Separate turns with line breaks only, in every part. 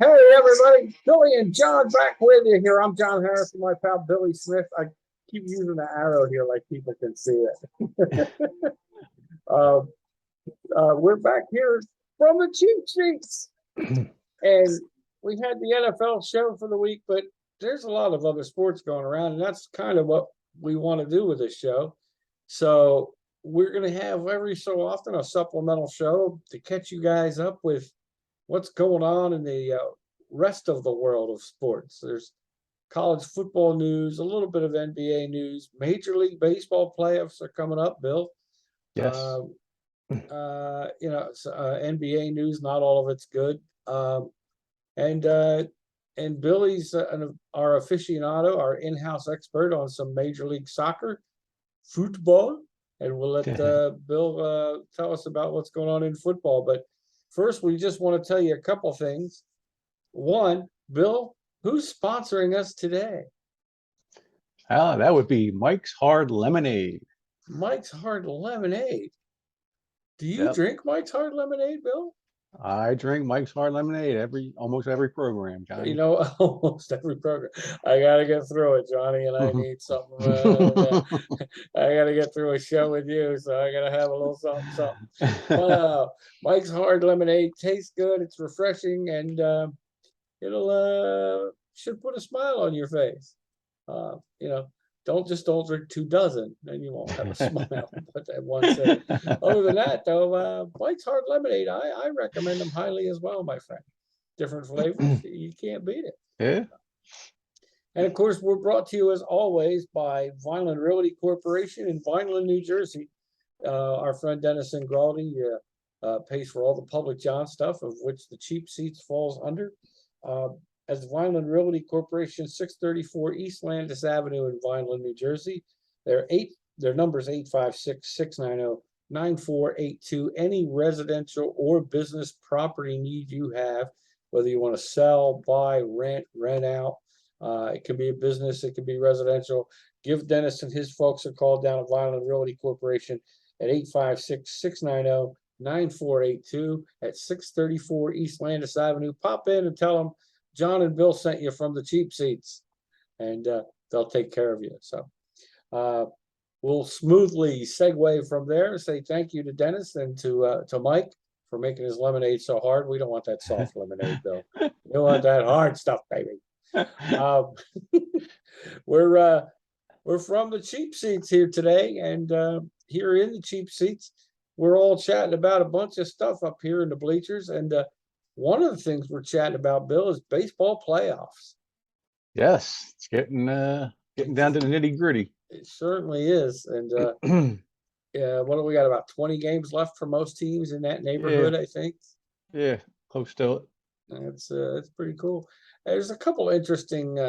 Hey, everybody. Billy and John back with you here. I'm John Harris and my pal Billy Smith. I keep using the arrow here like people can see it. uh, we're back here from the cheap seats. And we had the NFL show for the week, but there's a lot of other sports going around, and that's kind of what we want to do with this show. So we're going to have every so often a supplemental show to catch you guys up with what's going on in the rest of the world of sports. There's college football news, a little bit of NBA news. Major League Baseball playoffs are coming up, Bill.
Yes.
NBA news, not all of it's good. And Billy's our aficionado, our in-house expert on some Major League Soccer, football, and we'll let Bill tell us about what's going on in football. But first, we just want to tell you a couple things. One, Bill, who's sponsoring us today?
That would be Mike's Hard Lemonade.
Mike's Hard Lemonade. Do you
Yep.
drink Mike's Hard Lemonade, Bill?
I drink Mike's Hard Lemonade almost every program, Johnny.
You know, almost every program. I got to get through it, Johnny, and I need something. I got to get through a show with you, so I got to have a little something. Wow. Mike's Hard Lemonade tastes good. It's refreshing, and it'll should put a smile on your face. Don't drink 2 dozen, then you won't have a smile. But that one say. Other than that, though, Mike's Hard Lemonade, I recommend them highly as well, my friend. Different flavors, you can't beat it.
Yeah.
And of course, we're brought to you as always by Vineland Realty Corporation in Vineland, New Jersey. Our friend Dennis Ingraldi pays for all the Public John stuff, of which the Cheap Seats falls under. As Vineland Realty Corporation, 634 East Landis Avenue in Vineland, New Jersey. Their number is 856-690-9482. Any residential or business property need you have, whether you want to sell, buy, rent out, it can be a business, it can be residential. Give Dennis and his folks a call down at Vineland Realty Corporation at 856-690-9482 at 634 East Landis Avenue. Pop in and tell them John and Bill sent you from the Cheap Seats, and they'll take care of you. So we'll smoothly segue from there and say thank you to Dennis and to Mike for making his lemonade so hard. We don't want that soft lemonade, Bill. We want that hard stuff, baby. We're from the Cheap Seats here today, and here in the Cheap Seats, we're all chatting about a bunch of stuff up here in the bleachers, and one of the things we're chatting about, Bill, is baseball playoffs.
Yes, it's getting down to the nitty gritty.
It certainly is, and what do we got? About 20 games left for most teams in that neighborhood, I think.
Yeah, close to it.
It's pretty cool. There's a couple interesting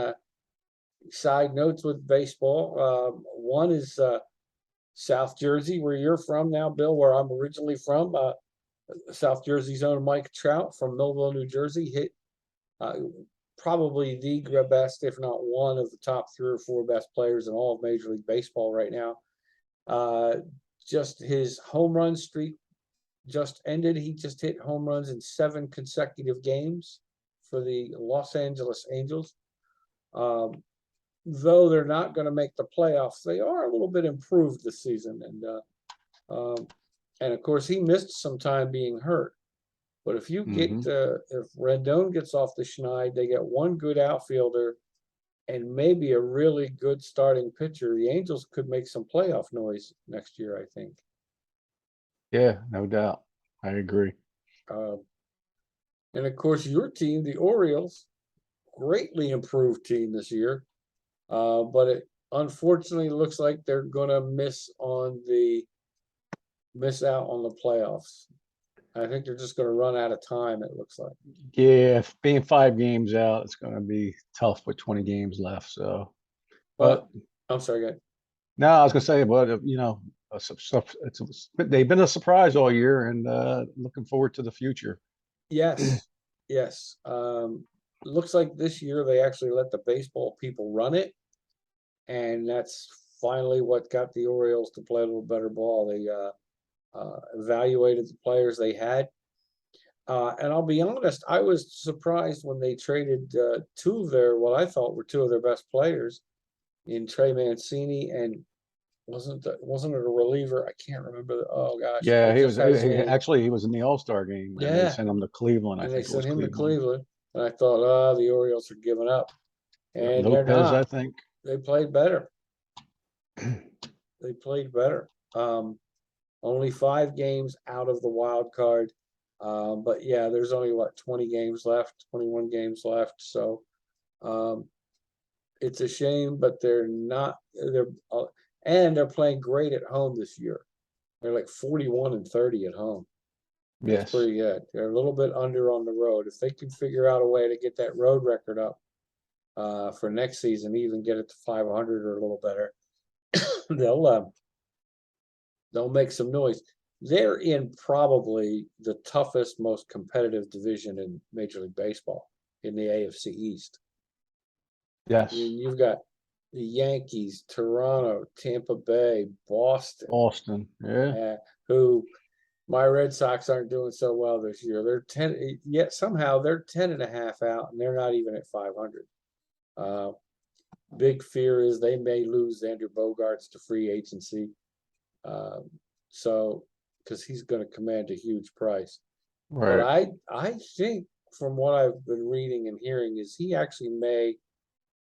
side notes with baseball. One is South Jersey, where you're from now, Bill, where I'm originally from. South Jersey's own Mike Trout from Millville, New Jersey, hit probably the best, if not one of the top 3 or 4 best players in all of Major League Baseball right now. Just his home run streak just ended. He just hit home runs in 7 consecutive games for the Los Angeles Angels. Though they're not going to make the playoffs, they are a little bit improved this season. And of course, he missed some time being hurt. But if you get if Rendon gets off the schneid, they get one good outfielder and maybe a really good starting pitcher. The Angels could make some playoff noise next year, I think.
Yeah, no doubt. I agree.
And of course, your team, the Orioles, greatly improved team this year. But it unfortunately looks like they're going to miss out on the playoffs. I think they're just going to run out of time, it looks like.
Yeah, being 5 games out, it's going to be tough with 20 games left. So,
but I'm sorry, go ahead.
No, I was going to say, but they've been a surprise all year, and looking forward to the future.
Yes. Looks like this year they actually let the baseball people run it, and that's finally what got the Orioles to play a little better ball. They evaluated the players they had. And I'll be honest, I was surprised when they traded two of their, what I thought were two of their best players in Trey Mancini and wasn't it a reliever? I can't remember. Oh gosh,
Yeah,
it
he
just
was
had his name.
actually he was in the All-Star game and they
Yeah,
sent him to Cleveland. I
and they
think it was
sent him to
Cleveland.
Cleveland, and I thought, oh, the Orioles are giving up, and they're
Lopez, I
not.
think.
They played better. They played better. Only 5 games out of the wild card. But yeah, there's only what 20 games left, 21 games left. So it's a shame, but they're not. And they're playing great at home this year. They're like 41-30 at home. That's
Yes.
pretty good. They're a little bit under on the road. If they can figure out a way to get that road record up for next season, even get it to 500 or a little better, they'll make some noise. They're in probably the toughest, most competitive division in Major League Baseball in the AFC East.
Yes.
You've got the Yankees, Toronto, Tampa Bay,
Boston. Yeah.
Who my Red Sox aren't doing so well this year. They're 10, yet somehow they're 10.5 out, and they're not even at 500. Big fear is they may lose Andrew Bogarts to free agency. So, because he's going to command a huge price.
Right.
But I think from what I've been reading and hearing is he actually may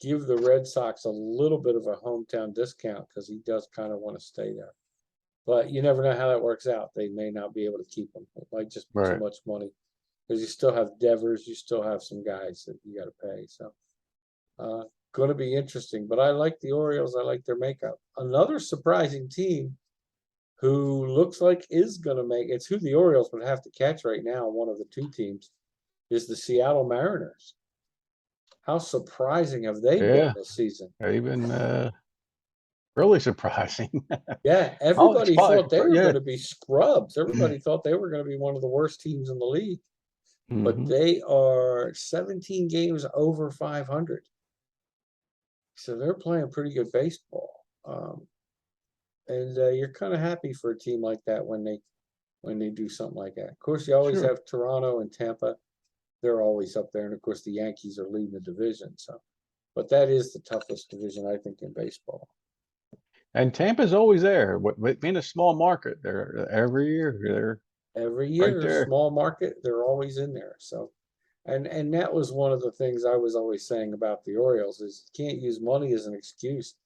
give the Red Sox a little bit of a hometown discount because he does kind of want to stay there. But you never know how that works out. They may not be able to keep him. It might just be too much money because you still have Devers, you still have some guys that you got to pay. So, going to be interesting. But I like the Orioles. I like their makeup. Another surprising team who looks like is going to make it's who the Orioles would have to catch right now. One of the two teams is the Seattle Mariners. How surprising have they been this season?
They've been really surprising.
Yeah, everybody thought they were
yeah.
going to be scrubs. Everybody thought they were going to be one of the worst teams in the league. But they are 17 games over 500. So they're playing pretty good baseball. And you're kind of happy for a team like that when they do something like that. Of course, you always have Toronto and Tampa. They're always up there, and of course, the Yankees are leading the division. So, but that is the toughest division, I think, in baseball.
And Tampa's always there. Being a small market, they're every year. Right
small market, they're always in there. So, and that was one of the things I was always saying about the Orioles is you can't use money as an excuse.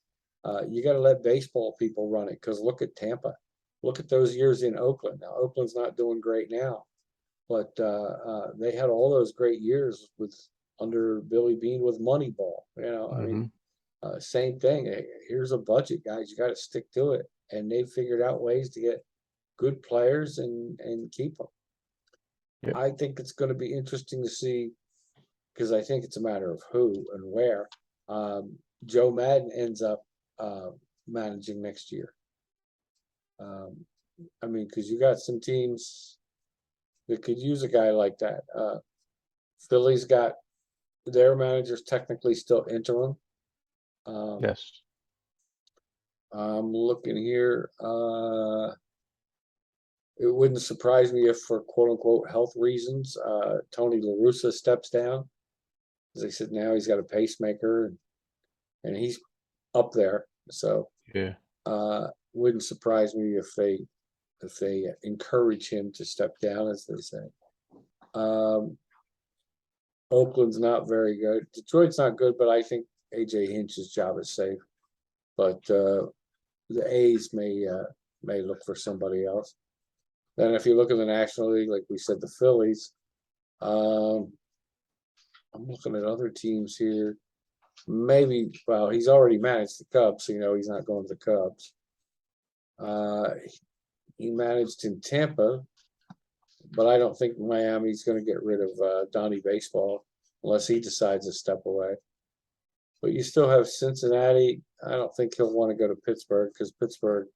You got to let baseball people run it because look at Tampa. Look at those years in Oakland. Now, Oakland's not doing great now, but they had all those great years under Billy Beane with Moneyball. I mean, same thing. Hey, here's a budget, guys. You got to stick to it. And they figured out ways to get good players and keep them.
Yep.
I think it's going to be interesting to see because I think it's a matter of who and where. Joe Madden ends up managing next year. I mean, because you got some teams that could use a guy like that. Philly's got their managers technically still interim.
Yes.
I'm looking here. It wouldn't surprise me if, for quote unquote health reasons, Tony La Russa steps down. As I said, now he's got a pacemaker and he's up there. So wouldn't surprise me if they encourage him to step down, as they say. Oakland's not very good. Detroit's not good, but I think AJ Hinch's job is safe. But the A's may look for somebody else. Then if you look at the National League, like we said, the Phillies. I'm looking at other teams here. Maybe, well, he's already managed the Cubs, so he's not going to the Cubs. He managed in Tampa, but I don't think Miami's going to get rid of Donnie Baseball unless he decides to step away. But you still have Cincinnati. I don't think he'll want to go to Pittsburgh because Pittsburgh,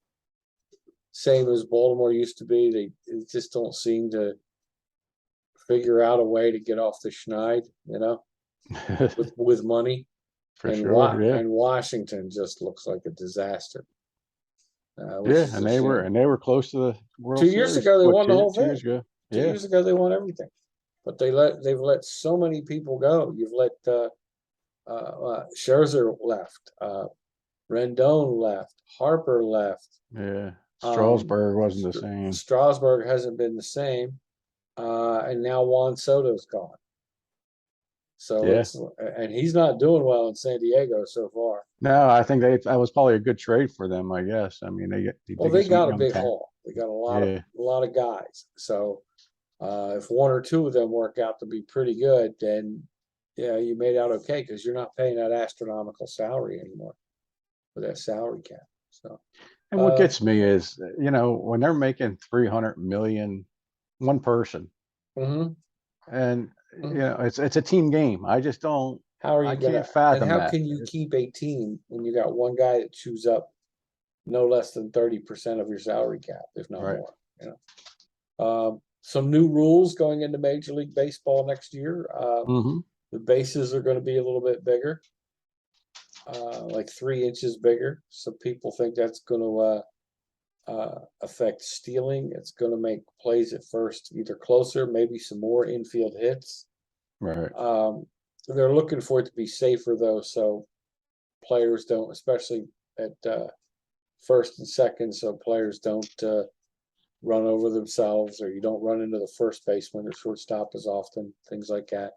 same as Baltimore used to be, they just don't seem to figure out a way to get off the schneid, with money. And Washington just looks like a disaster.
And they were close to the World
Series. 2 years ago they won the whole thing.
2 years ago.
2 years ago they won everything. but they've let so many people go. You've let Scherzer left, Rendon left, Harper left.
Yeah, Strasburg wasn't the same.
Strasburg hasn't been the same, and now Juan Soto's gone. So
Yeah.
and he's not doing well in San Diego so far.
No, I think that was probably a good trade for them, I guess. I mean, they
Well, they
get some
got a
young
big
talent.
haul. They got
Yeah.
a lot of guys. So if one or two of them work out to be pretty good, then yeah, you made out okay because you're not paying that astronomical salary anymore for that salary cap. So
And what gets me is, when they're making 300 million, one person,
mhm.
and it's a team game. I just don't.
How are
I
you gonna,
can't
and
fathom
how
that.
can you keep a team when you got one guy that chews up no less than 30% of your salary cap, if not
Right.
more? Some new rules going into Major League Baseball next year.
Hmm.
The bases are going to be a little bit bigger, like 3 inches bigger. So people think that's going to affect stealing. It's going to make plays at first either closer, maybe some more infield hits.
Right.
They're looking for it to be safer though, so players don't, especially at first and second, so players don't run over themselves, or you don't run into the first baseman or shortstop as often, things like that.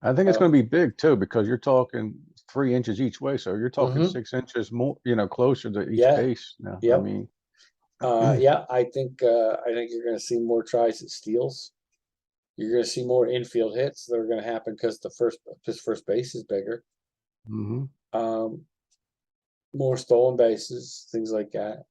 I think it's going to be big too, because you're talking 3 inches each way, so you're talking
Mhm.
6 inches more, closer to each
Yeah.
base. Now, I
Yep.
mean,
Yeah, I think you're going to see more tries at steals. You're going to see more infield hits that are going to happen because his first base is bigger.
hmm
More stolen bases, things like that.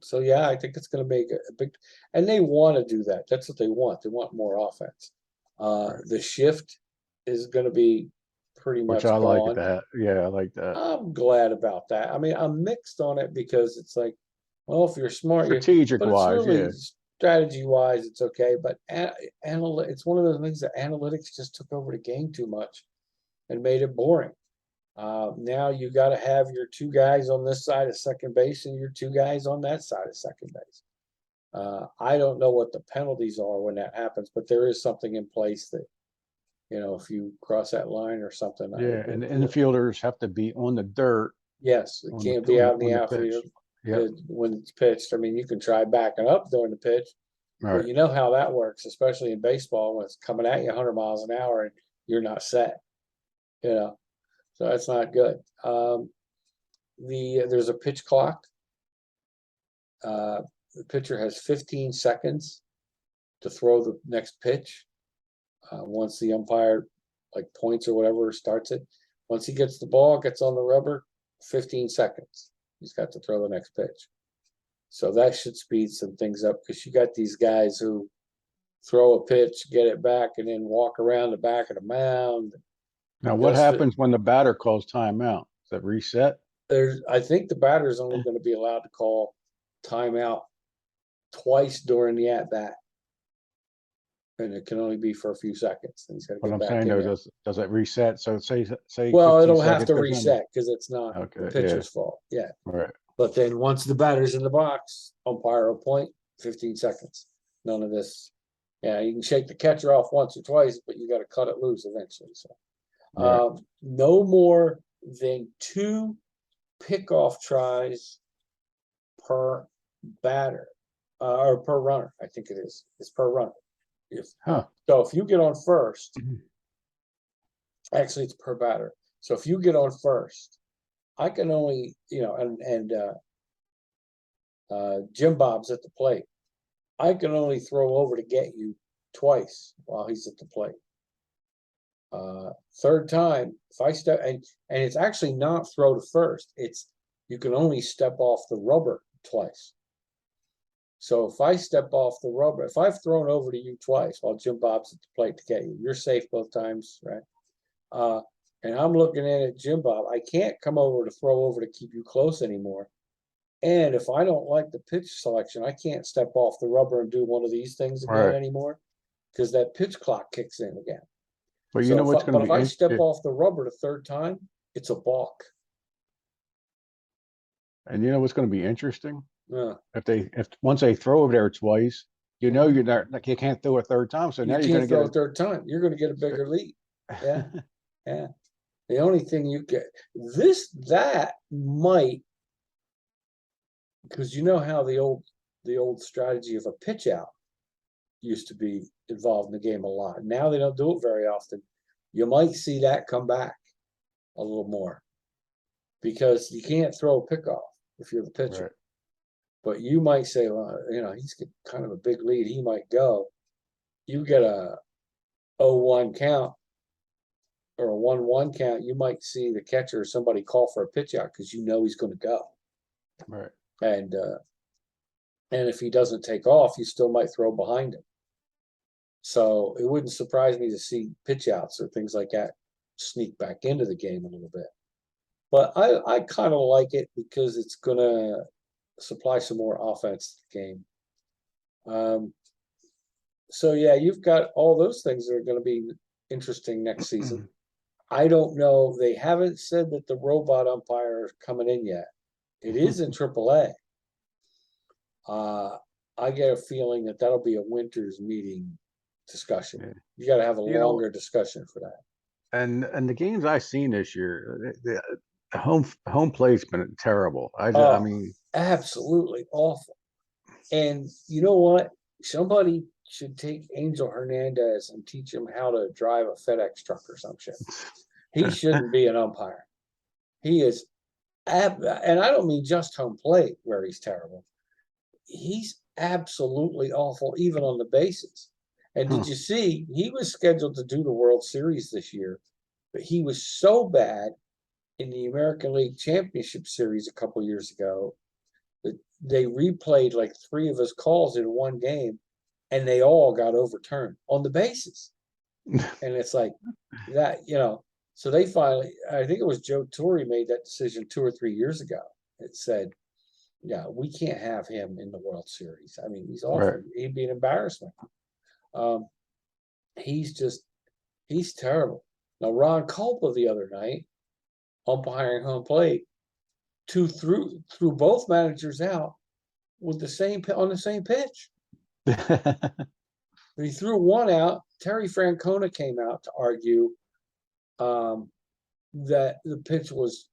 So yeah, I think it's going to make a big, and they want to do that. That's what they want. They want more offense.
Right.
The shift is going to be pretty
Which
much
I like
gone.
that. Yeah, I like that.
I'm glad about that. I mean, I'm mixed on it because it's like, well, if you're smart,
Strategic
but it's
wise,
really
yeah.
strategy wise, it's okay. But it's one of those things that analytics just took over the game too much and made it boring. Now you got to have your two guys on this side of second base and your two guys on that side of second base. I don't know what the penalties are when that happens, but there is something in place that, if you cross that line or something.
Yeah, and the infielders have to be on the dirt
Yes, it
on
can't be out in
on
the
the pitch.
outfield
Yeah,
when it's pitched. I mean, you can try backing up during the pitch, but
right.
you know how that works, especially in baseball when it's coming at you 100 miles an hour and you're not set. So that's not good. There's a pitch clock. The pitcher has 15 seconds to throw the next pitch. Once the umpire like points or whatever starts it, once he gets the ball, gets on the rubber, 15 seconds. He's got to throw the next pitch. So that should speed some things up because you got these guys who throw a pitch, get it back, and then walk around the back of the mound.
Now, what happens when the batter calls timeout? Is that reset?
I think the batter is only going to be allowed to call timeout twice during the at bat, and it can only be for a few seconds. And he's got to
What
get
I'm
back
saying
in
though,
there.
does it reset? So say
Well,
15
it'll have
seconds
to
goes in.
reset because it's not the
Okay, yeah,
pitcher's fault. Yeah.
right.
But then once the batter's in the box, umpire will point 15 seconds. None of this. Yeah, you can shake the catcher off once or twice, but you got to cut it loose eventually. So,
Right.
no more than 2 pickoff tries per batter, or per runner. I think it is. It's per runner.
Huh.
So if you get on first, actually it's per batter. So if you get on first, I can only, Jim Bob's at the plate. I can only throw over to get you twice while he's at the plate. Third time, if I step and it's actually not throw to first. It's you can only step off the rubber twice. So if I step off the rubber, if I've thrown over to you twice while Jim Bob's at the plate to get you, you're safe both times, right? And I'm looking in at Jim Bob. I can't come over to throw over to keep you close anymore. And if I don't like the pitch selection, I can't step off the rubber and do one of these things again
Right.
anymore because that pitch clock kicks in again.
But you
So
know what's going to
if
be
I step off the rubber the third time, it's a balk.
and you know what's going to be interesting?
Yeah.
If once they throw over there twice, you know, you're not, like, you can't throw a third time, so now
You
you're gonna
can't
get
throw a third time. You're gonna get a bigger lead. Yeah, yeah. The only thing you get, that might, because you know how the old strategy of a pitch out used to be involved in the game a lot. Now they don't do it very often. You might see that come back a little more because you can't throw a pickoff if you're the pitcher.
Right.
But you might say, well, you know, he's got kind of a big lead. He might go. You get a 0-1 count or a 1-1 count. You might see the catcher or somebody call for a pitch out because you know he's going to go.
Right.
And if he doesn't take off, you still might throw behind him. So it wouldn't surprise me to see pitch outs or things like that sneak back into the game a little bit. But I kind of like it because it's going to supply some more offense to the game. So yeah, you've got all those things that are going to be interesting next season. I don't know. They haven't said that the robot umpire is coming in yet. It is in AAA. I get a feeling that that'll be a winter's meeting discussion.
Yeah.
You got to have a
You know-
longer discussion for that.
And the games I've seen this year, the home play's been terrible. I
Oh.
mean,
Absolutely awful. And you know what? Somebody should take Angel Hernandez and teach him how to drive a FedEx truck or some shit. He shouldn't be an umpire. He is, and I don't mean just home plate where he's terrible. He's absolutely awful, even on the bases. And did you see he was scheduled to do the World Series this year, but he was so bad in the American League Championship Series a couple years ago that they replayed like 3 of his calls in one game, and they all got overturned on the bases. And it's like that, you know. So they finally, I think it was Joe Torre made that decision 2 or 3 years ago. It said, yeah, we can't have him in the World Series. I mean, he's awful.
Right.
He'd be an embarrassment. He's terrible. Now, Ron Culpa the other night, umpiring home plate, threw both managers out with on the same pitch. He threw one out. Terry Francona came out to argue that the pitch was,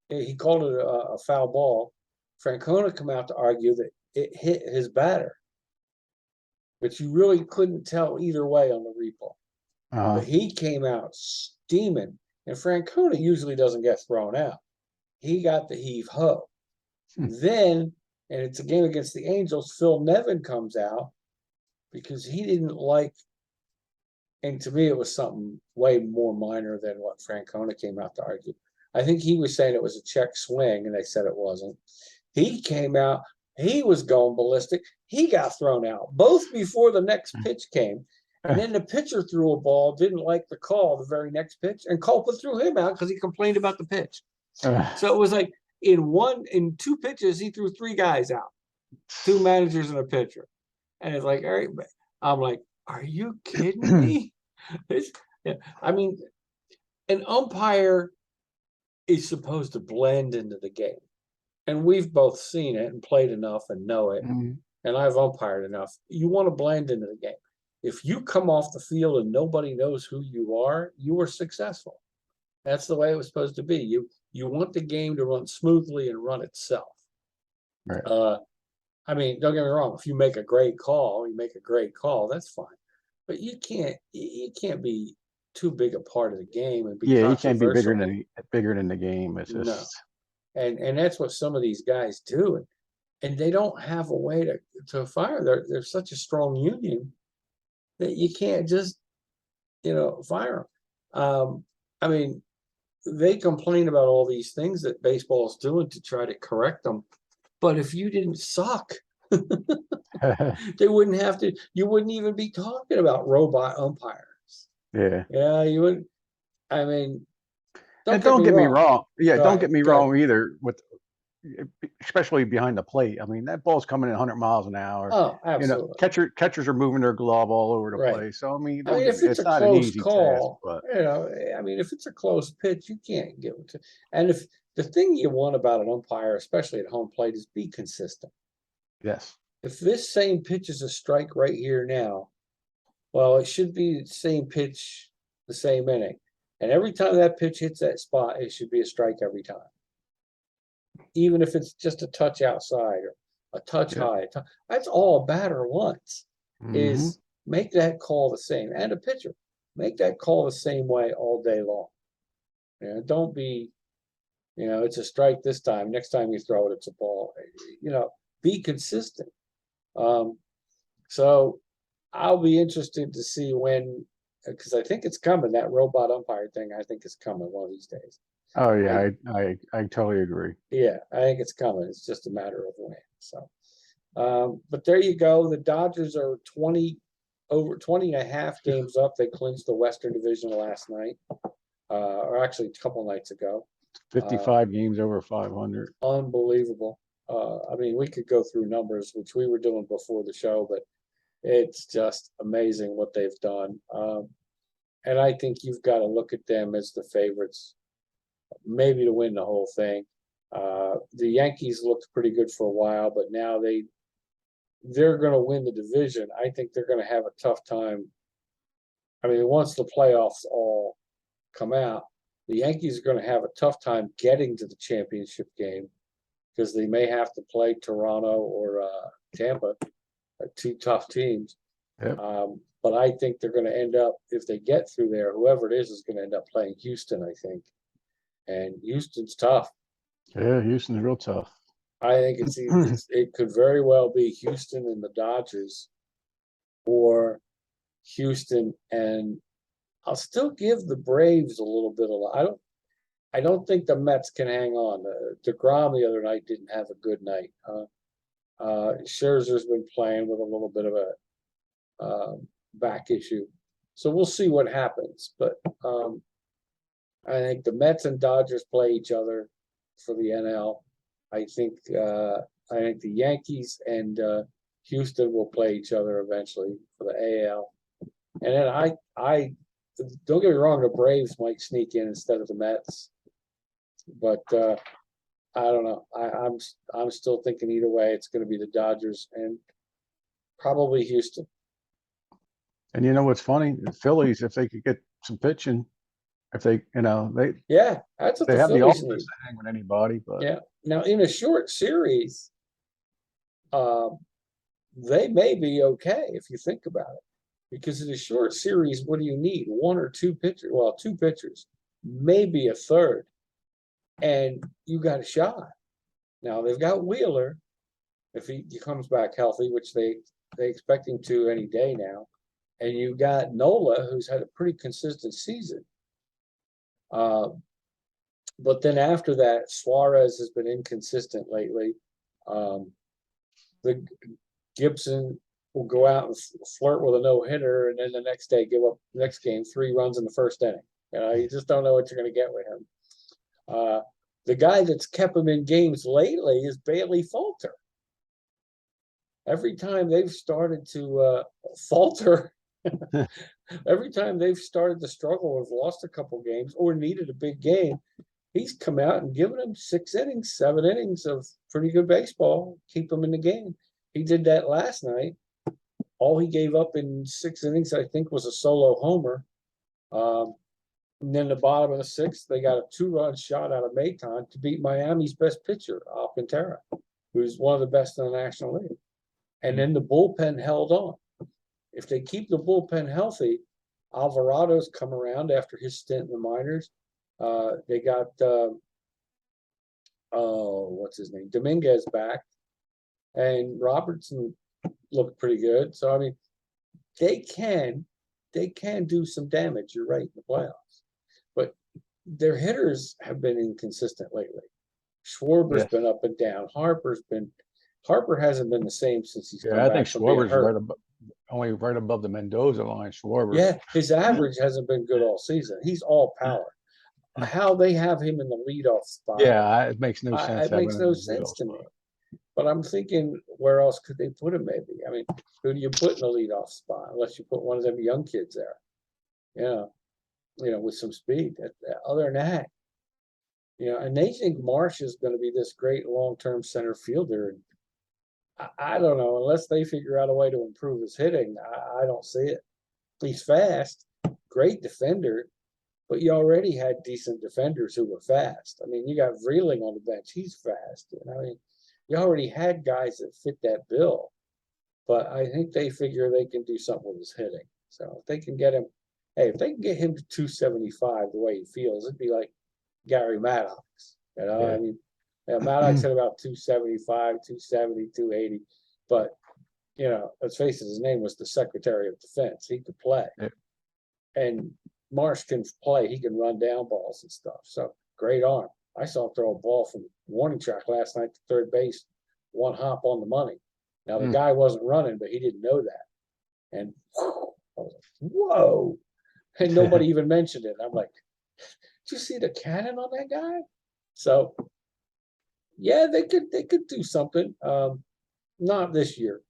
he called it a foul ball. Francona came out to argue that it hit his batter. But you really couldn't tell either way on the replay. But he came out steaming, and Francona usually doesn't get thrown out. He got the heave-ho. Then, and it's a game against the Angels, Phil Nevin comes out because he didn't like, and to me it was something way more minor than what Francona came out to argue. I think he was saying it was a check swing, and they said it wasn't. He came out, he was going ballistic. He got thrown out, both before the next pitch came. And then the pitcher threw a ball, didn't like the call the very next pitch, and Culpa threw him out because he complained about the pitch. So it was like in 2 pitches, he threw 3 guys out, 2 managers and a pitcher. And it's like, all right, I'm like, are you kidding me? I mean, an umpire is supposed to blend into the game. And we've both seen it and played enough and know it. And I've umpired enough. You want to blend into the game. If you come off the field and nobody knows who you are successful. That's the way it was supposed to be. You want the game to run smoothly and run itself.
Right.
I mean, don't get me wrong. If you make a great call, that's fine. But you can't be too big a part of the game and be
Yeah, you can't be bigger than the game. It's just
and that's what some of these guys do, and they don't have a way to fire. They're such a strong union that you can't just fire them. I mean, they complain about all these things that baseball is doing to try to correct them, but if you didn't suck, they wouldn't have to. You wouldn't even be talking about robot umpires. Yeah, you would. I mean,
don't get me wrong. Yeah, don't get me wrong
ahead.
either. Especially behind the plate. I mean, that ball's coming in 100 miles an hour.
Oh, absolutely.
Catchers are moving their glove all over the place. So I mean,
if it's a
not an
close
easy
call,
task, but
I mean, if it's a close pitch, you can't get it. And if the thing you want about an umpire, especially at home plate, is be consistent.
Yes.
if this same pitch is a strike right here now, well, it should be the same pitch, the same inning. And every time that pitch hits that spot, it should be a strike every time. Even if it's just a touch outside or a touch
Yeah.
high. That's all a batter wants
Mhm.
is make that call the same. And a pitcher, make that call the same way all day long. Don't be, it's a strike this time. Next time you throw it, it's a ball. Be consistent. So I'll be interested to see when, because I think it's coming. That robot umpire thing, I think is coming one of these days.
Oh yeah, I totally agree.
Yeah, I think it's coming. It's just a matter of when. So, but there you go. The Dodgers are over 20 and a half games up. They clinched the Western Division last night, or actually a couple nights ago.
55 games over 500.
Unbelievable. I mean, we could go through numbers, which we were doing before the show, but it's just amazing what they've done. And I think you've got to look at them as the favorites, maybe to win the whole thing. The Yankees looked pretty good for a while, but now they're going to win the division. I think they're going to have a tough time. I mean, once the playoffs all come out, the Yankees are going to have a tough time getting to the championship game because they may have to play Toronto or Tampa, two tough teams.
Yep.
But I think they're going to end up, if they get through there, whoever it is going to end up playing Houston, I think. And Houston's tough.
Yeah, Houston's real tough.
I think it could very well be Houston and the Dodgers, or Houston and I'll still give the Braves a little bit of. I don't think the Mets can hang on. DeGrom the other night didn't have a good night. Scherzer's been playing with a little bit of a back issue, so we'll see what happens. But I think the Mets and Dodgers play each other for the NL. I think the Yankees and Houston will play each other eventually for the AL. And then I don't get me wrong, the Braves might sneak in instead of the Mets, but I don't know. I'm still thinking either way, it's going to be the Dodgers and probably Houston.
And you know what's funny? The Phillies, if they could get some pitching, if they,
Yeah, that's what
they
the
have the
Phillies
offense
need.
to hang with anybody. But
Yeah. Now in a short series, they may be okay if you think about it. Because in a short series, what do you need? One or two pitchers? Well, two pitchers, maybe a third, and you got a shot. Now they've got Wheeler, if he comes back healthy, which they expect him to any day now, and you got Nola, who's had a pretty consistent season. But then after that, Suarez has been inconsistent lately. The Gibson will go out and flirt with a no-hitter, and then the next day give up next game 3 runs in the first inning. You just don't know what you're going to get with him. The guy that's kept him in games lately is Bailey Falter. Every time they've started to falter, every time they've started to struggle, have lost a couple games or needed a big game, he's come out and given them 6 innings, 7 innings of pretty good baseball, keep them in the game. He did that last night. All he gave up in 6 innings, I think, was a solo homer. And then the bottom of the 6th, they got a 2-run shot out of Maton to beat Miami's best pitcher, Alcantara, who's one of the best in the National League. And then the bullpen held on. If they keep the bullpen healthy, Alvarado's come around after his stint in the minors. They got what's his name? Dominguez back, and Robertson looked pretty good. So I mean, they can do some damage. You're right in the playoffs, but their hitters have been inconsistent lately. Schwarber's been up and down. Harper hasn't been the same since he's come back.
I think Schwarber's right above the Mendoza line. Schwarber.
Yeah, his average hasn't been good all season. He's all power. How they have him in the leadoff spot?
Yeah, it makes no sense.
It makes no sense to me. But I'm thinking, where else could they put him? Maybe. I mean, who do you put in the leadoff spot? Unless you put one of them young kids there. With some speed. Other than that, and they think Marsh is going to be this great long-term center fielder. I don't know, unless they figure out a way to improve his hitting, I don't see it. He's fast, great defender, but you already had decent defenders who were fast. I mean, you got Vreeling on the bench, he's fast. I mean, you already had guys that fit that bill. But I think they figure they can do something with his hitting. So if they can get him, hey, if they can get him to 275 the way he feels, it'd be like Gary Maddox.
Yeah.
I mean, Maddox had about 275, 270, 280. But, let's face it, his name was the Secretary of Defense. He could play.
Yeah.
And Marsh can play. He can run down balls and stuff. So great arm. I saw him throw a ball from warning track last night to third base, one hop on the money. Now, the guy wasn't running, but he didn't know that. And whew, I was like, whoa. And nobody even mentioned it. I'm like, did you see the cannon on that guy? So, yeah, they could do something. Not this year.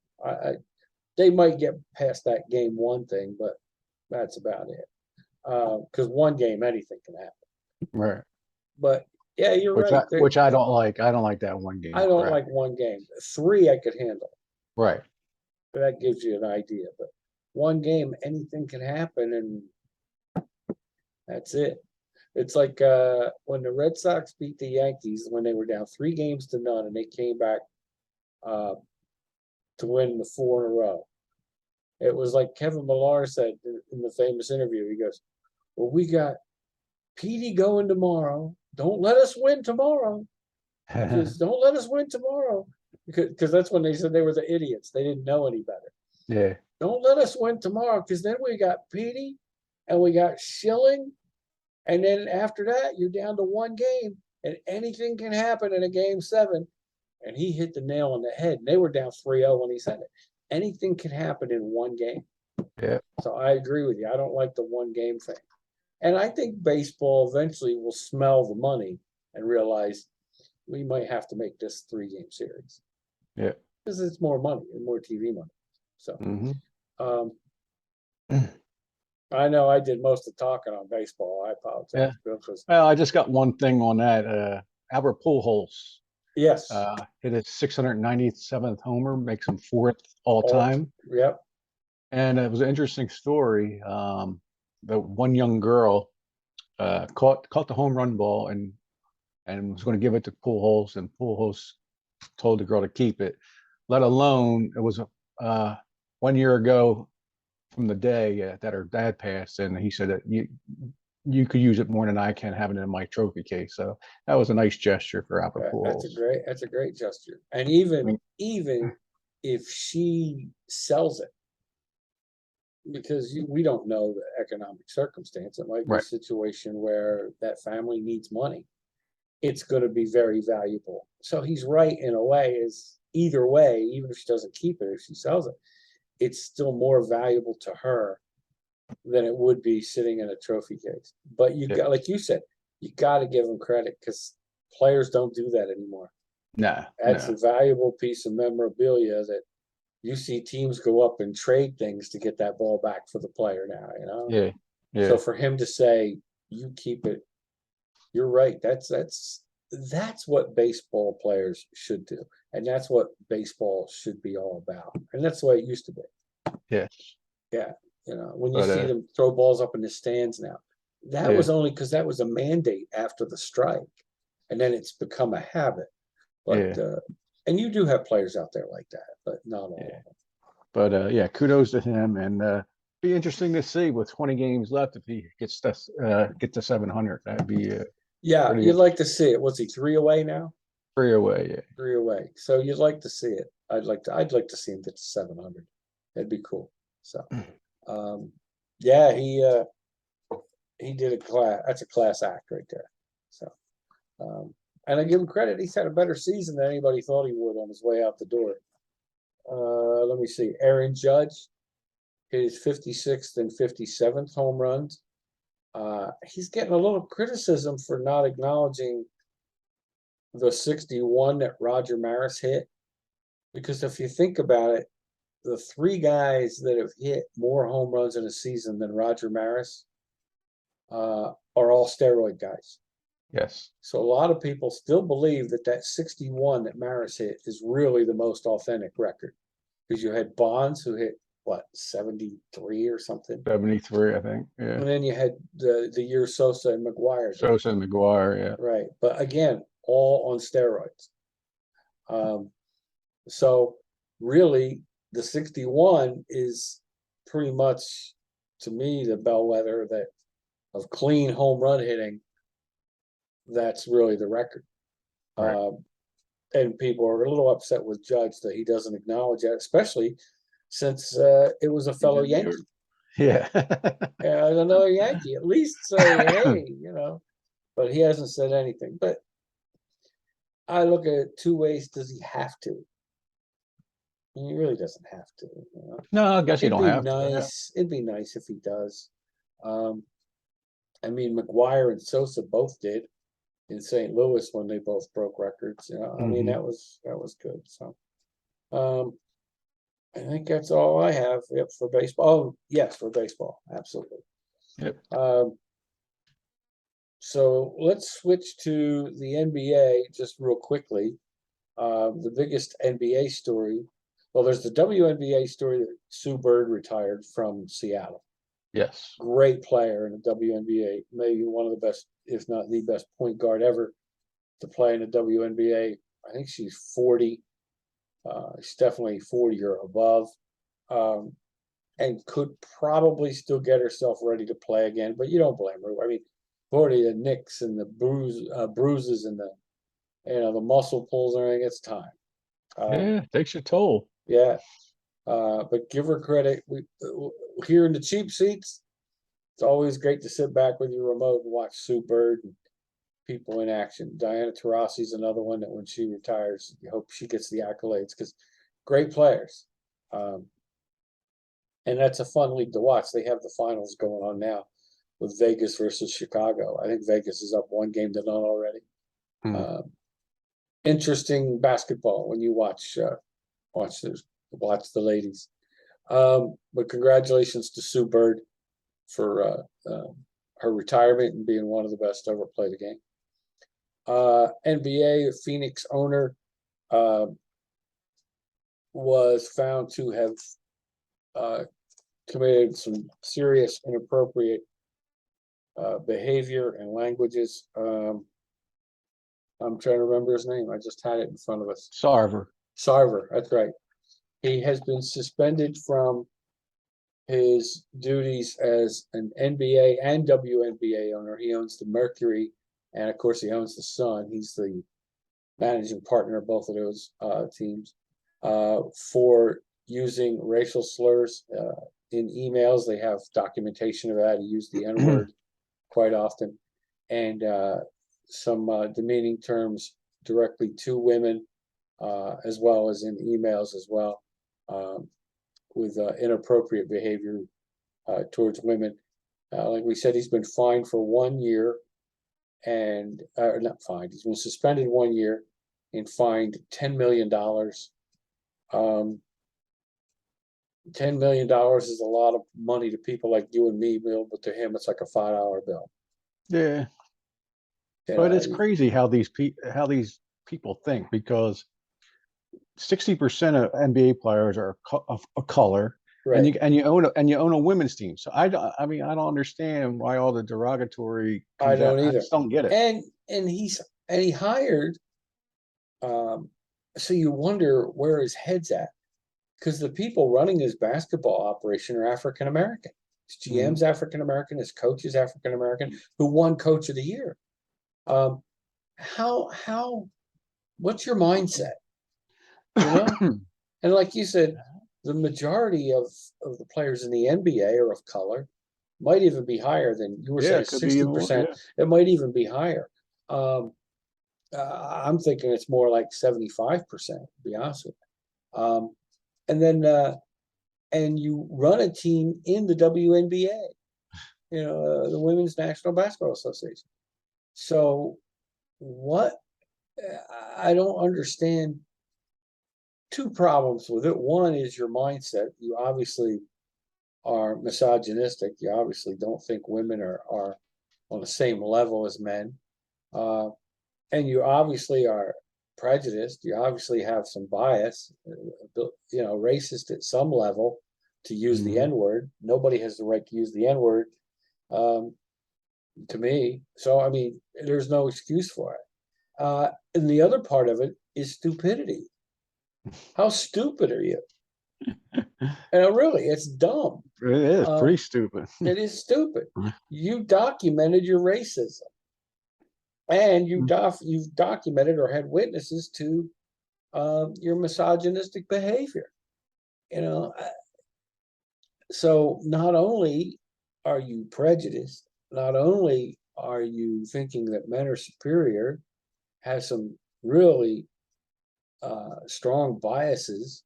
They might get past that game one thing, but that's about it. Because one game, anything can happen.
Right.
But yeah, you're right.
Which I don't like. I don't like that one game.
I don't like one game. 3 I could handle.
Right.
That gives you an idea. But one game, anything can happen, and that's it. It's like when the Red Sox beat the Yankees when they were down 3-0, and they came back to win the 4 in a row. It was like Kevin Millar said in the famous interview. He goes, "Well, we got Petey going tomorrow. Don't let us win tomorrow. Just don't let us win tomorrow." Because that's when they said they were the idiots. They didn't know any better.
Yeah.
Don't let us win tomorrow, because then we got Petey and we got Schilling. And then after that, you're down to 1 game, and anything can happen in a game 7. And he hit the nail on the head. And they were down 3-0 when he said it. Anything can happen in 1 game.
Yeah.
So I agree with you. I don't like the 1 game thing. And I think baseball eventually will smell the money and realize we might have to make this 3-game series.
Yeah.
Because it's more money and more TV money. So, I know I did most of the talking on baseball. I apologize.
Yeah. Well, I just got one thing on that. Albert Pujols.
Yes.
Hit his 697th homer, makes him 4th all time.
Yep.
And it was an interesting story. The one young girl caught the home run ball and was going to give it to Pujols, and Pujols told the girl to keep it. Let alone it was 1 year ago from the day that her dad passed, and he said that you could use it more than I can, having it in my trophy case. So that was a nice gesture for Albert Pujols.
That's a great gesture. And even if she sells it, because we don't know the economic circumstance, it might be a situation where that family needs money. It's going to be very valuable. So he's right in a way. Is either way, even if she doesn't keep it, if she sells it, it's still more valuable to her than it would be sitting in a trophy case. But you got, like you said, you got to give them credit, because players don't do that anymore. That's a valuable piece of memorabilia that you see teams go up and trade things to get that ball back for the player now,
Yeah.
So for him to say, you keep it, you're right. That's what baseball players should do. And that's what baseball should be all about. And that's the way it used to be.
Yes.
Yeah. When you see them throw balls up in the stands now, that was only because that was a mandate after the strike. And then it's become a habit. But and you do have players out there like that, but not all of them.
But kudos to him, and be interesting to see with 20 games left if he gets to 700. That'd be
you'd like to see it. What's he, 3 away now?
3 away, yeah.
3 away. So you'd like to see it. I'd like to see him get to 700. That'd be cool. So he did a class. That's a class act right there. So and I give him credit. He's had a better season than anybody thought he would on his way out the door. Let me see. Aaron Judge hit his 56th and 57th home runs. He's getting a little criticism for not acknowledging the 61 that Roger Maris hit. Because if you think about it, the 3 guys that have hit more home runs in a season than Roger Maris are all steroid guys.
Yes.
So a lot of people still believe that that 61 that Maris hit is really the most authentic record. Because you had Bonds who hit what, 73 or something.
73, I think. Yeah.
And then you had the year Sosa and McGuire did,
Sosa and McGuire. Yeah.
right? But again, all on steroids. So really, the 61 is pretty much, to me, the bellwether that of clean home run hitting. That's really the record.
Right.
And people are a little upset with Judge that he doesn't acknowledge that, especially since it was a fellow Yankee.
Yeah.
And another Yankee, at least say, hey, but he hasn't said anything. But I look at it two ways. Does he have to? He really doesn't have to.
No, I guess you
It'd
don't
be
have to. Yeah.
nice. It'd be nice if he does. I mean, McGuire and Sosa both did in St. Louis when they both broke records. I mean,
Mhm.
that was good. So, I think that's all I have. Yep, for baseball. Oh, yes, for baseball, absolutely.
Yep.
So let's switch to the NBA just real quickly. The biggest NBA story. Well, there's the WNBA story that Sue Bird retired from Seattle.
Yes.
Great player in the WNBA, maybe one of the best, if not the best point guard ever to play in the WNBA. I think she's 40. She's definitely 40 or above, and could probably still get herself ready to play again. But you don't blame her. I mean, 40, the nicks and the bruises and the muscle pulls and everything. It's time.
Yeah, takes your toll.
Yeah. But give her credit. We here in the cheap seats, it's always great to sit back with your remote and watch Sue Bird and people in action. Diana Taurasi's another one that when she retires, you hope she gets the accolades because great players. And that's a fun league to watch. They have the finals going on now with Vegas versus Chicago. I think Vegas is up 1 game to none already.
Hmm.
Interesting basketball when you watch the ladies. But congratulations to Sue Bird for her retirement and being one of the best to ever play the game. NBA Phoenix owner was found to have committed some serious inappropriate behavior and languages. I'm trying to remember his name. I just had it in front of us.
Sarver.
Sarver, that's right. He has been suspended from his duties as an NBA and WNBA owner. He owns the Mercury, and of course, he owns the Sun. He's the managing partner of both of those teams for using racial slurs in emails. They have documentation of that. He used the N-word quite often, and some demeaning terms directly to women, as well as in emails as well, with inappropriate behavior towards women. Like we said, he's been fined for 1 year, and not fined. He's been suspended 1 year and fined $10 million. $10 million is a lot of money to people like you and me, Bill, but to him, it's like a $5 bill.
Yeah. But it's crazy how these people think, because 60% of NBA players are of color,
right.
and you own a women's team. So I mean, I don't understand why all the derogatory
I
comes out.
don't
I
either.
just don't get it.
And he hired. So you wonder where his head's at, because the people running his basketball operation are African American. His GM's African American. His coach is African American, who won Coach of the Year. What's your mindset? And like you said, the majority of the players in the NBA are of color. Might even be higher than you were saying, 60%. It might even be higher. I'm thinking it's more like 75%, to be honest with you. And then and you run a team in the WNBA, the Women's National Basketball Association. So what? I don't understand. Two problems with it. One is your mindset. You obviously are misogynistic. You obviously don't think women are on the same level as men. And you obviously are prejudiced. You obviously have some bias, racist at some level to use the
Mhm.
N-word. Nobody has the right to use the N-word, to me. So, I mean, there's no excuse for it. And the other part of it is stupidity. How stupid are you? And really, it's dumb.
It is
Uh,
pretty stupid.
it is stupid. You documented your racism, and you've documented or had witnesses to your misogynistic behavior. You know, so not only are you prejudiced, not only are you thinking that men are superior, have some really strong biases,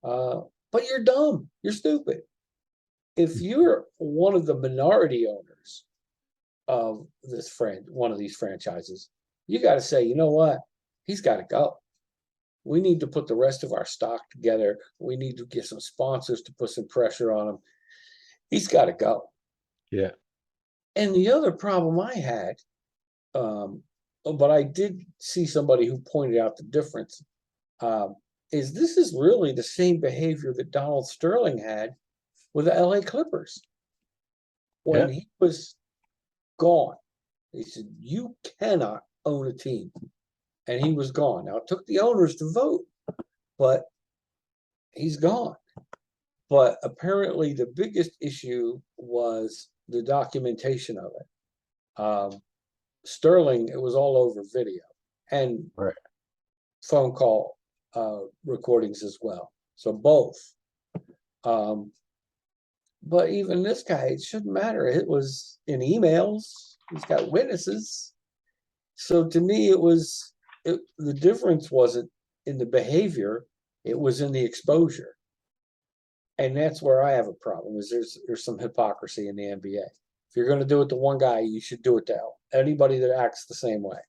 but you're dumb. You're stupid. If you're one of the minority owners of one of these franchises, you got to say, you know what? He's got to go. We need to put the rest of our stock together. We need to get some sponsors to put some pressure on him. He's got to go.
Yeah.
And the other problem I had, but I did see somebody who pointed out the difference, is this is really the same behavior that Donald Sterling had with the LA Clippers when
Yeah.
he was gone. He said, "You cannot own a team." And he was gone. Now, it took the owners to vote, but he's gone. But apparently, the biggest issue was the documentation of it. Sterling, it was all over video and
Right.
phone call recordings as well. So both. But even this guy, it shouldn't matter. It was in emails. He's got witnesses. So to me, the difference wasn't in the behavior; it was in the exposure, and that's where I have a problem. Is there's some hypocrisy in the NBA. If you're going to do it to one guy, you should do it to anybody that acts the same way.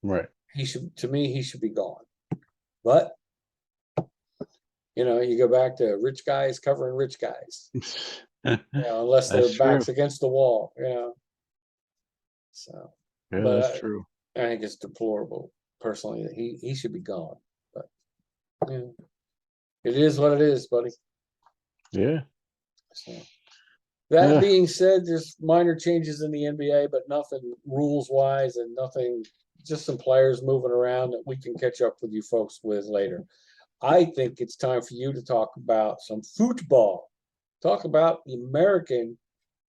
Right.
To me, he should be gone. But you go back to rich guys covering rich guys, unless their
That's true.
backs against the wall, So,
Yeah,
but
that's true.
I think it's deplorable personally that he should be gone. But it is what it is, buddy.
Yeah.
So that
Yeah.
being said, there's minor changes in the NBA, but nothing rules wise and nothing, just some players moving around that we can catch up with you folks with later. I think it's time for you to talk about some football. Talk about the American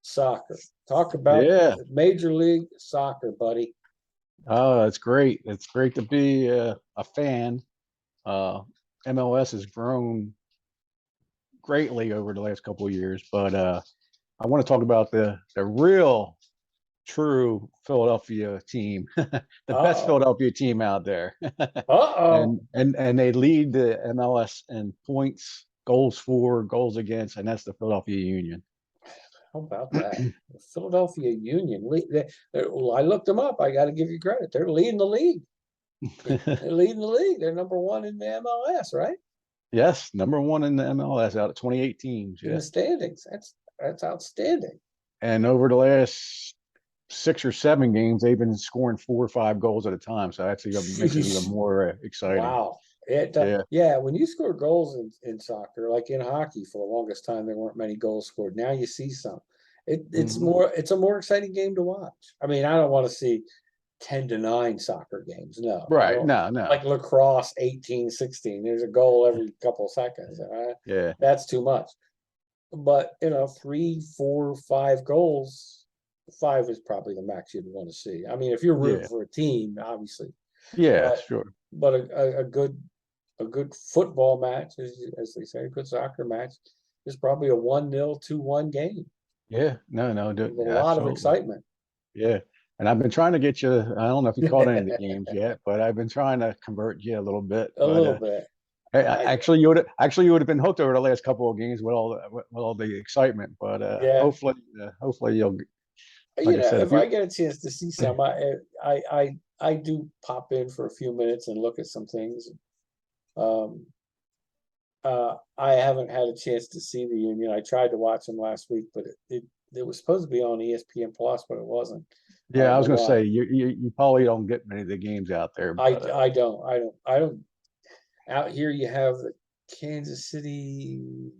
soccer. Talk about
Yeah.
Major League Soccer, buddy.
Oh, that's great. It's great to be a fan. Uh, MLS has grown greatly over the last couple of years, but I want to talk about the real, true Philadelphia team, the best
Uh-oh.
Philadelphia team out there,
Uh-oh.
and they lead the MLS in points, goals for, goals against, and that's the Philadelphia Union.
How about that? The Philadelphia Union. Well, I looked them up. I got to give you credit. They're leading the league. They're leading the league. They're number one in the MLS, right?
Yes, number one in the MLS out of 28 teams.
In
Yeah,
the standings. That's outstanding.
and over the last 6 or 7 games, they've been scoring 4 or 5 goals at a time. So that actually makes it even more exciting.
Wow.
Yeah.
Yeah, when you score goals in soccer, like in hockey, for the longest time there weren't many goals scored. Now you see some.
Mhm.
It's a more exciting game to watch. I mean, I don't want to see 10-9 soccer games. No, I
Right.
don't
No, no.
like lacrosse 18-16. There's a goal every couple of seconds.
Yeah.
That's too much. But 3, 4, 5 goals, 5 is probably the max you'd want to see. I mean, if you're rooting
Yeah.
for a team, obviously,
Yeah.
but
Sure.
but a good football match, as they say, a good soccer match is probably a 1-0, 2-1 game
Yeah. No, no.
with a lot of
Absolutely.
excitement.
Yeah. And I've been trying to get you. I don't know if you caught any of the games yet, but I've been trying to convert you a little bit.
A
But
little bit. I,
actually you would have been hooked over the last couple of games with all the excitement. But
yeah,
hopefully you'll, like I said, if
if
you.
I get a chance to see some, I do pop in for a few minutes and look at some things. Um, I haven't had a chance to see the Union. I tried to watch them last week, but it was supposed to be on ESPN Plus, but it wasn't.
Yeah, I was
to
gonna
watch.
say you probably don't get many of the games out there, but
I don't. Out here, you have the Kansas City.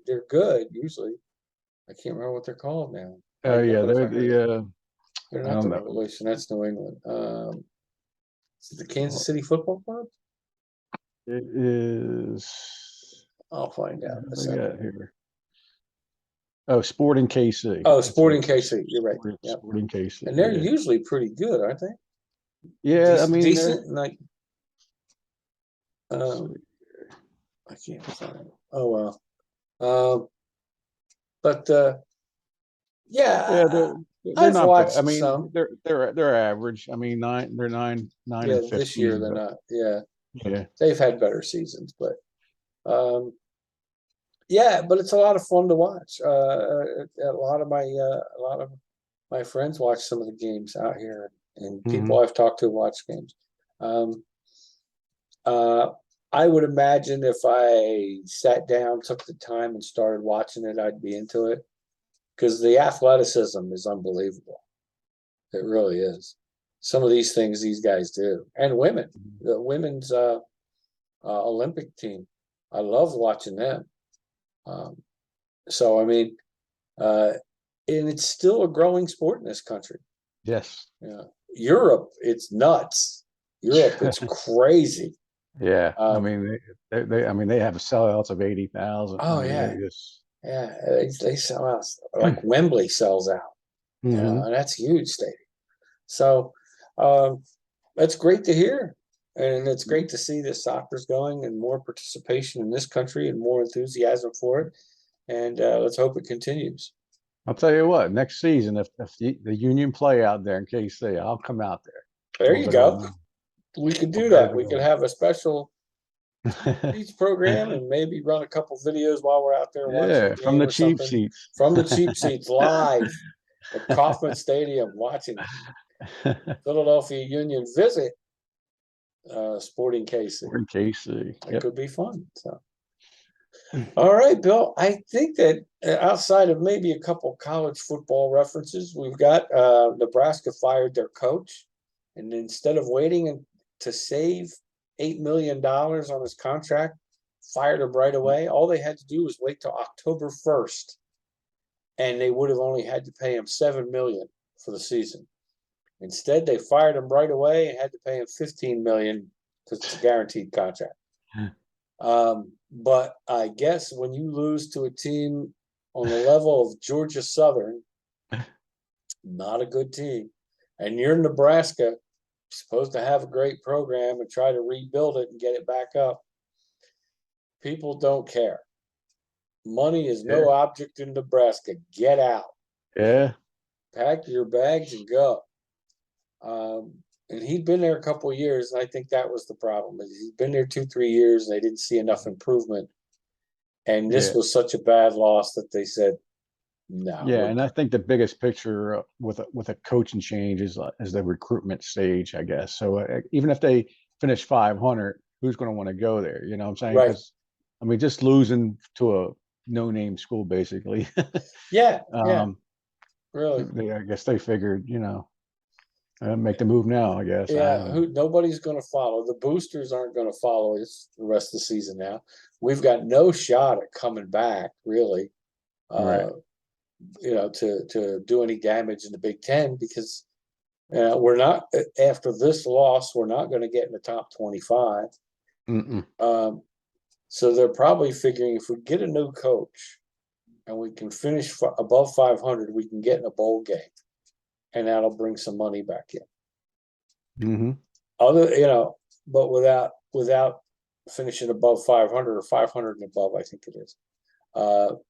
They're good usually. I can't remember what they're called now. I'd
yeah,
know it if
they're
I heard it.
the
They're
I
not
don't
the
know.
Revolution. That's New England. Is it the Kansas
Well,
City Football Club?
it is.
I'll find
What
out in a
have I got
second.
here? Oh, Sporting KC.
Oh,
That's what
Sporting
it is.
KC. You're right. Yep.
Sporting KC.
And they're
Yeah,
usually pretty good, aren't they?
yeah. I
Decent,
mean, they're.
decent. And like,
Let's
um,
see.
I can't find it. Oh well. But
Yeah,
yeah,
they're
I've
not bad. I
watched
mean,
some.
they're average. I mean, they're nine
Yeah,
and
this year
15,
they're
but
not. Yeah,
yeah.
they've had better seasons, but yeah, but it's a lot of fun to watch. A lot of my friends watch some of the games out here, and people
Hmm.
I've talked to watch games. Um, uh, I would imagine if I sat down, took the time, and started watching it, I'd be into it because the athleticism is unbelievable. It really is. Some of these things these guys do, and women, the women's Olympic team, I love watching them. Um, so I mean, uh, and it's still a growing sport in this country.
Yes.
Yeah, Europe, it's nuts. Europe, it's crazy.
Yeah. I
Um,
mean, I mean, they have sellouts of 80,000. I
oh
mean,
yeah,
they just.
yeah, they sell out like Wembley sells out.
Hmm.
And that's huge stadium. So um, that's great to hear. And it's great to see that soccer's going and more participation in this country and more enthusiasm for it. And let's hope it continues.
I'll tell you what, next season, if the Union play out there in KC, I'll come out there.
There
We'll
you
go to
go.
a,
We could
we'll
do
go to
that.
the
We could
game.
have a special speech program and maybe run a couple videos while we're out there watching
Yeah,
a
from
game
the
or
cheap
something
seats.
from the cheap seats live at Kauffman Stadium watching Philadelphia Union visit Sporting KC.
We're in KC.
It
Yep.
could be fun. So, all right, Bill. I think that outside of maybe a couple college football references, we've got Nebraska fired their coach, and instead of waiting to save $8 million on his contract, fired him right away. All they had to do was wait till October 1st, and they would have only had to pay him $7 million for the season. Instead, they fired him right away and had to pay him $15 million because it's a guaranteed contract. But I guess when you lose to a team on the level of Georgia Southern, not a good team, and you're Nebraska, supposed to have a great program and try to rebuild it and get it back up, people don't care. Money is
Yeah.
no object in Nebraska. Get out.
Yeah.
Pack your bags and go. And he'd been there a couple of years, and I think that was the problem. He'd been there 2-3 years, and they didn't see enough improvement. And this
Yeah.
was such a bad loss that they said, "No,
Yeah.
we're
And I
done."
think the biggest picture with a coaching change is the recruitment stage, I guess. So even if they finish 500, who's going to want to go there? You know what I'm saying?
Right?
Because I mean, just losing to a no-name school, basically.
Yeah, yeah,
um,
really.
I guess they figured, make the move now, I guess. I
Yeah,
don't know.
who nobody's going to follow. The boosters aren't going to follow us the rest of the season now. We've got no shot at coming back, really.
Right.
To do any damage in the Big Ten because we're not after this loss. We're not going to get in the top 25.
Mm-mm.
So they're probably figuring if we get a new coach and we can finish above 500, we can get in a bowl game, and that'll bring some money back in.
Mm-hmm.
But without finishing above 500 or 500 and above, I think it is.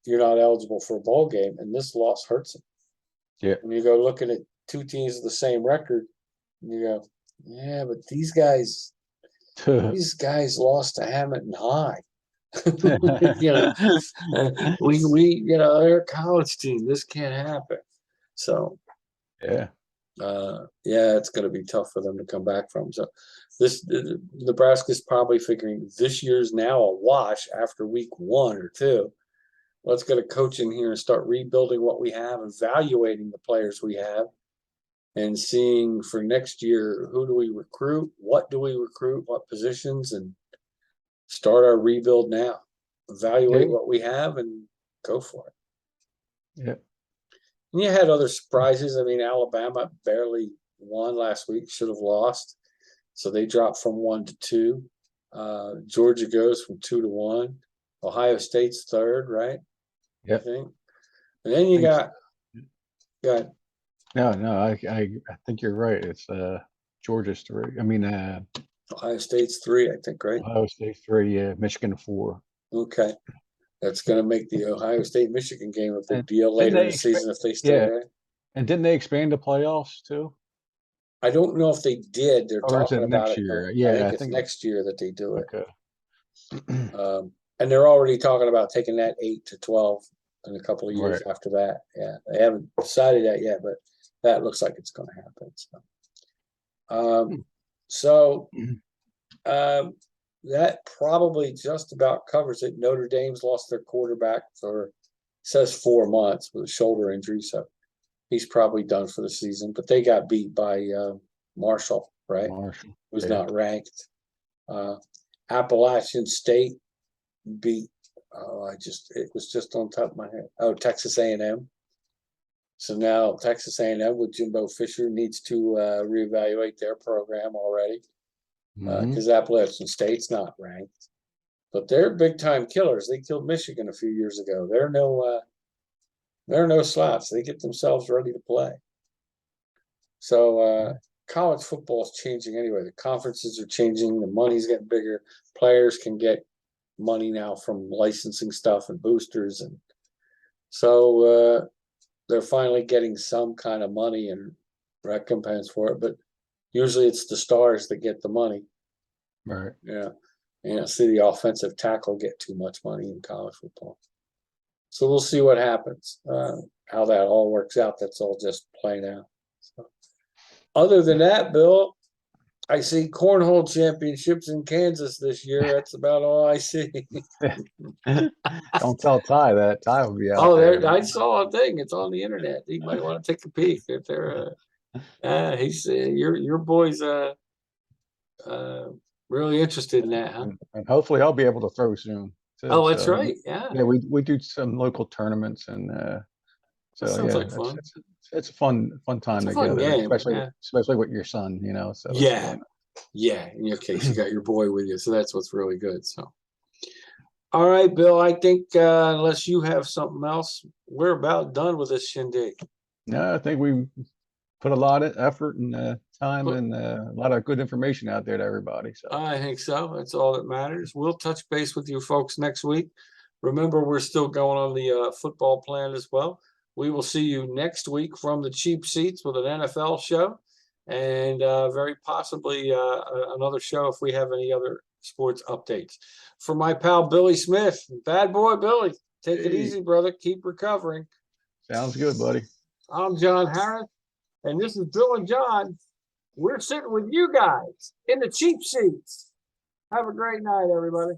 You're not eligible for a bowl game, and this loss hurts them.
Yeah.
When you go looking at two teams with the same record, you go, yeah, but these guys lost to Hamilton High. They're a college team. This can't happen. So
Yeah.
yeah, it's going to be tough for them to come back from. So Nebraska's probably figuring this year's now a wash after week 1 or 2. Let's get a coach in here and start rebuilding what we have, evaluating the players we have, and seeing for next year, who do we recruit? What do we recruit? What positions? And start our rebuild now. Evaluate
Yeah.
what we have and go for it.
Yeah.
And you had other surprises. I mean, Alabama barely won last week, should have lost. So they dropped from 1 to 2. Georgia goes from 2 to 1. Ohio State's third, right? I
Yep.
think. And then you got
No, I think you're right. It's Georgia's 3. I mean
Ohio State's 3, I think, right?
Ohio State 3, yeah, Michigan 4.
Okay. That's going to make the Ohio State-Michigan game a big
And
deal
didn't
later in
they
the season if they stay
yeah,
there.
and didn't they expand the playoffs too?
I don't know if they did. They're
Or is
talking
it
about
next
it.
year?
I
Yeah,
think
I
it's
think
next year that they do it.
okay.
And they're already talking about taking that 8 to 12 in a couple of years
Right.
after that. Yeah, they haven't decided that yet, but that looks like it's going to happen. So, that probably just about covers it. Notre Dame's lost their quarterback for, says 4 months with a shoulder injury, so he's probably done for the season. But they got beat by Marshall, right?
Marshall.
Was
Yeah.
not ranked. Appalachian State beat. It was just on top of my head. Oh, Texas A&M. So now Texas A&M with Jimbo Fisher needs to reevaluate their program already because Appalachian State's not ranked, but they're big time killers. They killed Michigan a few years ago. They're no slouch. They get themselves ready to play. So college football is changing anyway. The conferences are changing. The money's getting bigger. Players can get money now from licensing stuff and boosters, and so they're finally getting some kind of money and recompense for it. But usually it's the stars that get the money.
Right.
Yeah. See the offensive tackle get too much money in college football. So we'll see what happens, how that all works out. That's all just playing out. So, other than that, Bill, I see cornhole championships in Kansas this year. That's about all I see.
Don't tell Ty that. Ty will be out there.
I saw a thing. It's on the internet. You might want to take a peek if they're. He's your boy's really interested in that, huh?
And hopefully I'll be able to throw soon.
Oh, that's right. Yeah.
Yeah, we do some local tournaments and so
That sounds
yeah,
like fun.
it's a fun time
It's a fun
together,
game,
especially with your son, you know. So it's
Yeah.
fun.
Yeah. In your case, you got your boy with you, so that's what's really good. So, all right, Bill. I think unless you have something else, we're about done with this shindig.
No, I think we put a lot of effort and time
But-
and a lot of good information out there to everybody. So
I think so. That's all that matters. We'll touch base with you folks next week. Remember, we're still going on the football plan as well. We will see you next week from the cheap seats with an NFL show and very possibly another show if we have any other sports updates. For my pal Billy Smith, bad boy Billy, take it
Hey.
easy, brother. Keep recovering.
sounds good, buddy.
I'm John Harris, and this is Bill and John. We're sitting with you guys in the cheap seats. Have a great night, everybody.